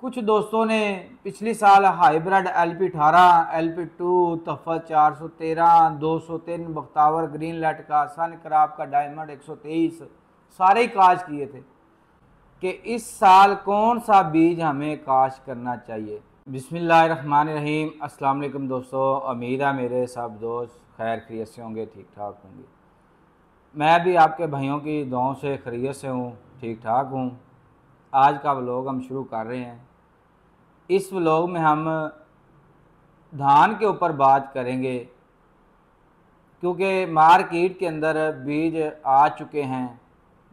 कुछ दोस्तों ने पिछली साल hybrid LP18, LP2, तफत 413, 203, Bakhtawar green light का, सन कराब का, डायमंड 123 सारे ही काश किए थे कि इस साल कौन सा बीज हमें काश करना चाहिए। बिस्मिल्लाहिर्रहमानिर्रहीम। अस्सलाम वालेकुम दोस्तों, उम्मीद है मेरे सब दोस्त खैर खैरियत से होंगे, ठीक ठाक होंगे। मैं भी आपके भाइयों की दुआओं से खैरियत से हूँ, ठीक ठाक हूँ। आज का व्लॉग हम शुरू कर रहे हैं। इस व्लॉग में हम धान के ऊपर बात करेंगे क्योंकि मार्केट के अंदर बीज आ चुके हैं।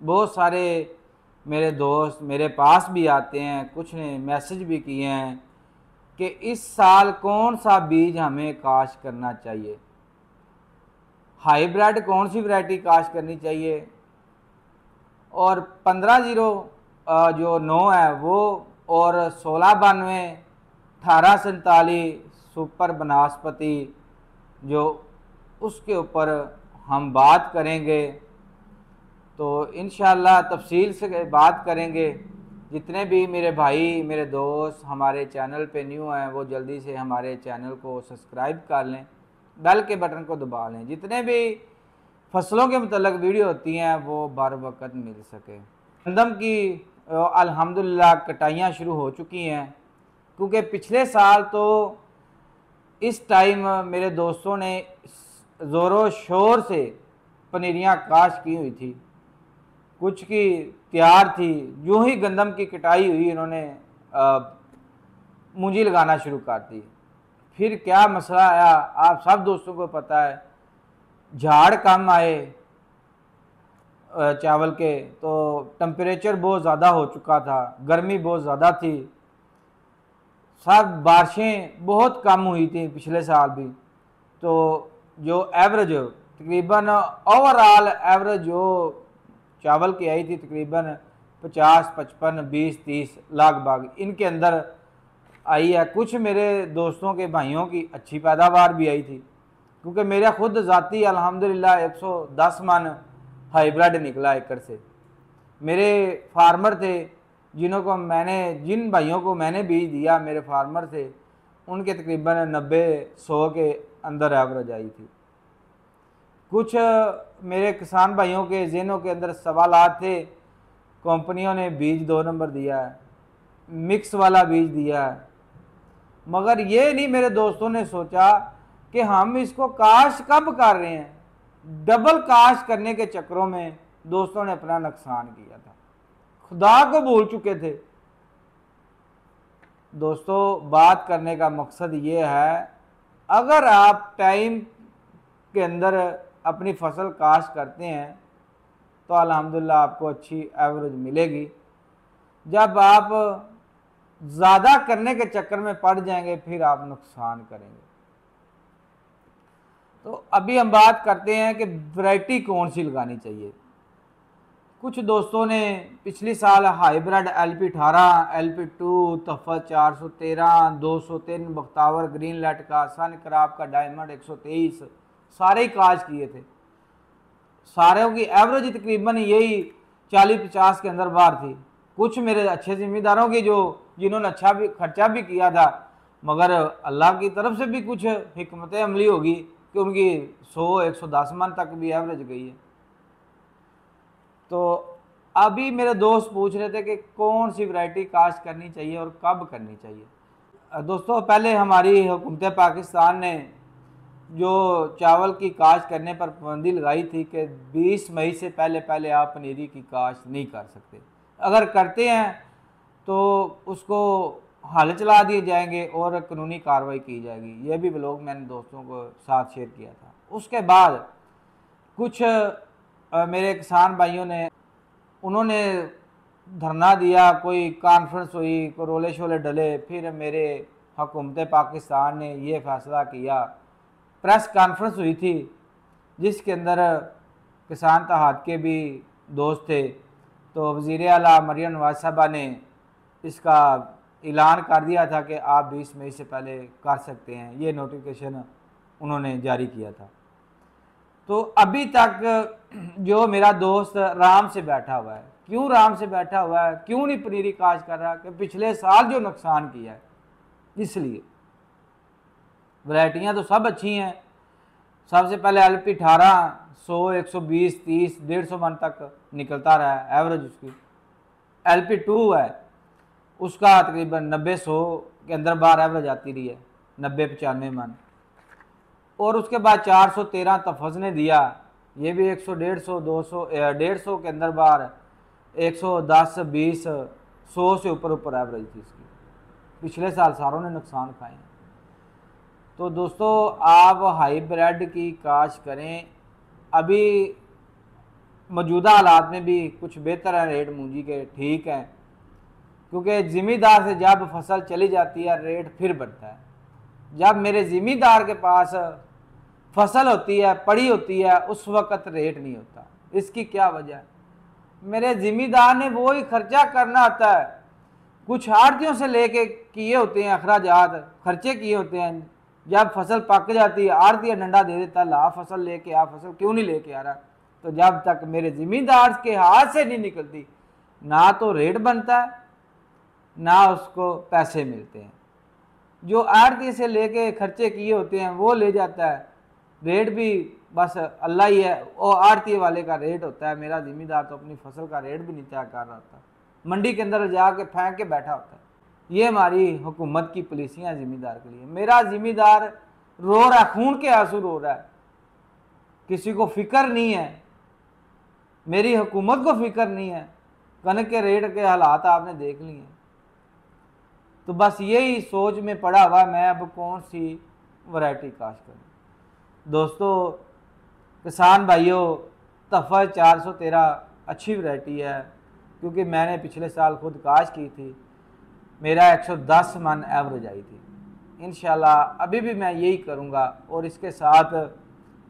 बहुत सारे मेरे दोस्त मेरे पास भी आते हैं, कुछ ने मैसेज भी किए हैं कि इस साल कौन सा बीज हमें काश करना चाहिए, हाइब्रिड कौन सी वैरायटी काश करनी चाहिए, और 15-0 जो 9 है वो, और 1692, 1847 सुपर बनस्पति जो, उसके ऊपर हम बात करेंगे। तो इंशाल्लाह तफसील से बात करेंगे। जितने भी मेरे भाई मेरे दोस्त हमारे चैनल पे न्यू हैं वो जल्दी से हमारे चैनल को सब्सक्राइब कर लें, बेल के बटन को दबा लें। जितने भी फसलों के मतलब वीडियो होती हैं वो बर वक्त मिल सके। गंदम की अल्हम्दुलिल्लाह कटाइयाँ शुरू हो चुकी हैं क्योंकि पिछले साल तो इस टाइम मेरे दोस्तों ने ज़ोरों शोर से पनीरियाँ काश की हुई थी, कुछ की तैयार थी। यूँ ही गंदम की कटाई हुई, इन्होंने मुंजी लगाना शुरू कर दी। फिर क्या मसला आया आप सब दोस्तों को पता है, झाड़ कम आए चावल के, तो टेम्परेचर बहुत ज़्यादा हो चुका था, गर्मी बहुत ज़्यादा थी, सब बारिशें बहुत कम हुई थी पिछले साल भी। तो जो एवरेज तकरीबन ओवरऑल एवरेज जो चावल की आई थी तकरीबन 50, 55, 20, 30 लगभग इनके अंदर आई है। कुछ मेरे दोस्तों के भाइयों की अच्छी पैदावार भी आई थी क्योंकि मेरा खुद ज़ाती अल्हम्दुलिल्लाह 110 मन हाइब्रिड निकला एकड़ से। मेरे फार्मर थे जिन भाइयों को मैंने बीज दिया, मेरे फार्मर थे, उनके तकरीबन 90-100 के अंदर एवरेज आई थी। कुछ मेरे किसान भाइयों के ज़हनों के अंदर सवालात थे, कंपनियों ने बीज 2 नंबर दिया है, मिक्स वाला बीज दिया है, मगर ये नहीं मेरे दोस्तों ने सोचा कि हम इसको काश कब कर रहे हैं। डबल काश करने के चक्करों में दोस्तों ने अपना नुकसान किया था, खुदा को भूल चुके थे। दोस्तों बात करने का मकसद ये है, अगर आप टाइम के अंदर अपनी फसल काश करते हैं तो अल्हम्दुलिल्लाह आपको अच्छी एवरेज मिलेगी। जब आप ज़्यादा करने के चक्कर में पड़ जाएंगे फिर आप नुकसान करेंगे। तो अभी हम बात करते हैं कि वैरायटी कौन सी लगानी चाहिए। कुछ दोस्तों ने पिछली साल hybrid LP18, LP2, तफत 413, 203, Bakhtawar green light का, सन कराब का, डायमंड 123 सारे ही काश किए थे। सारों की एवरेज तकरीबन यही 40-50 के अंदर बाहर थी। कुछ मेरे अच्छे ज़िम्मेदारों की जिन्होंने अच्छा भी खर्चा भी किया था, मगर अल्लाह की तरफ से भी कुछ हिकमत अमली होगी कि उनकी 100-110 मन तक भी एवरेज गई है। तो अभी मेरे दोस्त पूछ रहे थे कि कौन सी वैरायटी काश करनी चाहिए और कब करनी चाहिए। दोस्तों पहले हमारी हुकूमत पाकिस्तान ने जो चावल की काश करने पर पाबंदी लगाई थी कि 20 मई से पहले आप पनीरी की काश नहीं कर सकते, अगर करते हैं तो उसको हल चला दिए जाएंगे और कानूनी कार्रवाई की जाएगी। ये भी व्लॉग मैंने दोस्तों को साथ शेयर किया था। उसके बाद कुछ मेरे किसान भाइयों ने उन्होंने धरना दिया, कोई कॉन्फ्रेंस हुई, कोई रोले शोले डले, फिर मेरे हुकूमत पाकिस्तान ने ये फैसला किया, प्रेस कॉन्फ्रेंस हुई थी जिसके अंदर किसान तहाद के भी दोस्त थे। तो वज़ीर आला मरियम नवाज साहबा ने इसका ऐलान कर दिया था कि आप 20 मई से पहले कर सकते हैं, ये नोटिफिकेशन उन्होंने जारी किया था। तो अभी तक जो मेरा दोस्त आराम से बैठा हुआ है, क्यों आराम से बैठा हुआ है, क्यों नहीं पनीरी काश कर रहा? कि पिछले साल जो नुकसान किया है, इसलिए। वैरायटियाँ तो सब अच्छी हैं। सबसे पहले LP 18 100 120 30 150 मन तक निकलता रहा है एवरेज उसकी। LP 2 है, उसका तकरीबन 90-100 के अंदर बार एवरेज आती रही है, 90-95 मन। और उसके बाद 413 तफज ने दिया, ये भी 100 150 200 150 के अंदर बार 110 20 100 से ऊपर एवरेज थी इसकी। पिछले साल सारों ने नुकसान खाए हैं। तो दोस्तों आप हाइब्रिड की काश करें। अभी मौजूदा हालात में भी कुछ बेहतर है रेट मूंजी के, ठीक है, क्योंकि ज़िमींदार से जब फसल चली जाती है रेट फिर बढ़ता है। जब मेरे ज़िमींदार के पास फसल होती है, पड़ी होती है, उस वक़्त रेट नहीं होता। इसकी क्या वजह है? मेरे ज़िमींदार ने वो ही खर्चा करना होता है, कुछ आड़तियों से लेके किए होते हैं, अखराजात खर्चे किए होते हैं। जब फसल पक जाती है आड़तिया डंडा दे देता है, ला फसल लेके आ, फसल क्यों नहीं लेके आ रहा? तो जब तक मेरे ज़िमींदार के हाथ से नहीं निकलती, ना तो रेट बनता है ना उसको पैसे मिलते हैं। जो आड़ती से लेके खर्चे किए होते हैं वो ले जाता है, रेट भी बस अल्लाह ही है, और आड़ती वाले का रेट होता है। मेरा ज़िमींदार तो अपनी फसल का रेट भी नहीं तय कर रहा होता, मंडी के अंदर जाके फेंक के बैठा होता है। ये हमारी हुकूमत की पॉलिसियाँ ज़िमींदार के लिए। मेरा ज़िमींदार रो रहा, खून के आंसू रो रहा है, किसी को फिक्र नहीं है, मेरी हुकूमत को फिक्र नहीं है। कनक के रेट के हालात आपने देख लिए। तो बस यही सोच में पड़ा हुआ मैं अब कौन सी वैरायटी काश करूं। दोस्तों किसान भाइयों, तफ़ा 413 अच्छी वैरायटी है, क्योंकि मैंने पिछले साल खुद काश की थी, मेरा 110 मन एवरेज आई थी। इंशाल्लाह अभी भी मैं यही करूंगा। और इसके साथ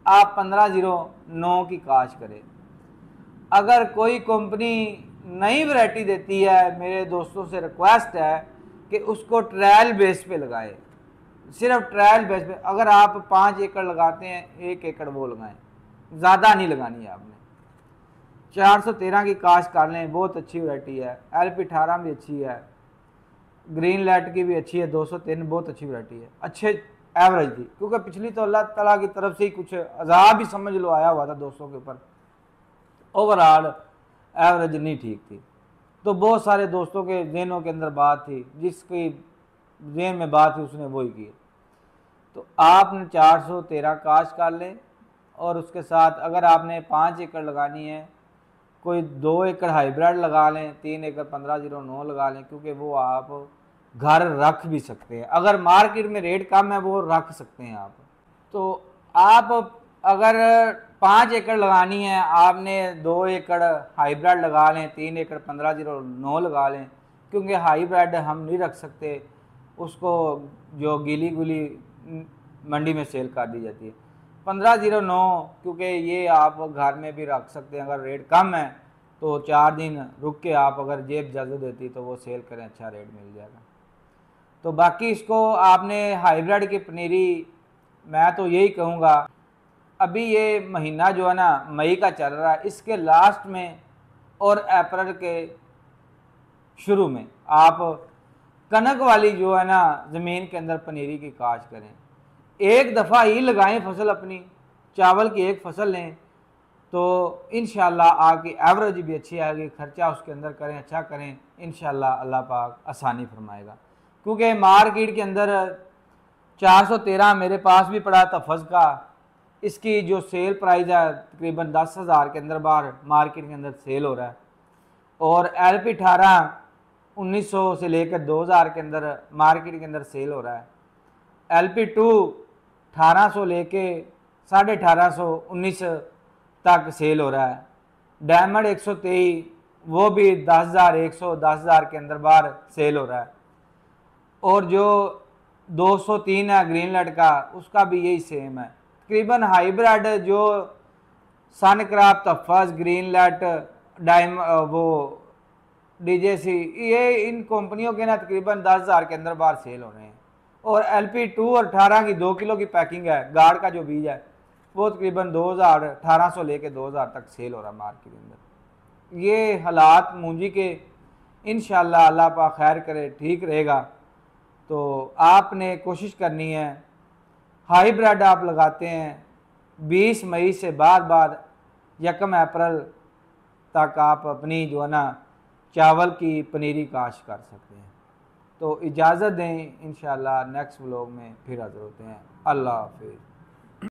आप 1509 की काश करें। अगर कोई कंपनी नई वैरायटी देती है, मेरे दोस्तों से रिक्वेस्ट है कि उसको ट्रायल बेस पे लगाएं, सिर्फ ट्रायल बेस पे। अगर आप 5 एकड़ लगाते हैं, 1 एकड़ वो लगाएं, ज़्यादा नहीं लगानी है आपने। 413 की काश कर लें, बहुत अच्छी वैरायटी है। LP 18 भी अच्छी है, ग्रीन लाइट की भी अच्छी है, 203 बहुत अच्छी वैरायटी है, अच्छे एवरेज थी। क्योंकि पिछली तो अल्लाह ताला की तरफ से ही कुछ अजाब ही समझ लो आया हुआ था 200 के ऊपर, ओवरऑल एवरेज नहीं ठीक थी। तो बहुत सारे दोस्तों के जहनों के अंदर बात थी, जिसकी जहन में बात थी उसने वही की। तो आपने 413 काश कर लें। और उसके साथ अगर आपने 5 एकड़ लगानी है, कोई 2 एकड़ हाइब्रिड लगा लें, 3 एकड़ 1509 लगा लें, क्योंकि वो आप घर रख भी सकते हैं। अगर मार्केट में रेट कम है वो रख सकते हैं आप। तो आप अगर 5 एकड़ लगानी है, आपने 2 एकड़ हाइब्रिड लगा लें, 3 एकड़ 1509 लगा लें, क्योंकि हाइब्रिड हम नहीं रख सकते, उसको जो गीली गुली मंडी में सेल कर दी जाती है। 1509 क्योंकि ये आप घर में भी रख सकते हैं। अगर रेट कम है तो 4 दिन रुक के आप अगर जेब इजाज़त देती तो वो सेल करें, अच्छा रेट मिल जाएगा। तो बाकी इसको आपने हाइब्रिड की पनीरी, मैं तो यही कहूँगा, अभी ये महीना जो है ना मई का चल रहा है, इसके लास्ट में और अप्रैल के शुरू में आप कनक वाली जो है ना ज़मीन के अंदर पनीरी की काश करें। एक दफ़ा ही लगाएं फसल अपनी, चावल की एक फसल लें, तो इंशाल्लाह आपकी एवरेज भी अच्छी आएगी। खर्चा उसके अंदर करें, अच्छा करें, इंशाल्लाह अल्लाह पाक आसानी फरमाएगा। क्योंकि मार्केट के अंदर 413 मेरे पास भी पड़ा तफज़ का, इसकी जो सेल प्राइस है तकरीबन 10,000 के अंदर बाहर मार्केट के अंदर सेल हो रहा है। और LP 18 1900 से लेकर 2000 के अंदर मार्केट के अंदर सेल हो रहा है। LP 2 1800 लेके 1850 19 तक सेल हो रहा है। डायमंड 123 वो भी 10,000 110,000 के अंदर बाहर सेल हो रहा है। और जो 203 है ग्रीन लाइट का, उसका भी यही सेम है। तकरीबन हाइब्रिड जो सनक्राफ्ट, तफज़, ग्रीन लाइट, वो DJC, ये इन कंपनियों के ना तकरीबन 10,000 के अंदर बाहर सेल हो रहे हैं। और LP 2 और 18 की 2 किलो की पैकिंग है, गार्ड का जो बीज है वो तकरीबन 2000 1800 लेके 2000 तक सेल हो रहा है मार्केट के अंदर। ये हालात मूंजी के इंशाअल्लाह अल्लाह पाक खैर करे ठीक रहेगा। तो आपने कोशिश करनी है, हाइब्रिड आप लगाते हैं 20 मई से बाद 1 अप्रैल तक आप अपनी जो है ना चावल की पनीरी काश्त कर सकते हैं। तो इजाज़त दें, इंशाअल्लाह नेक्स्ट व्लॉग में फिर हाज़िर होते हैं। अल्लाह हाफिज़।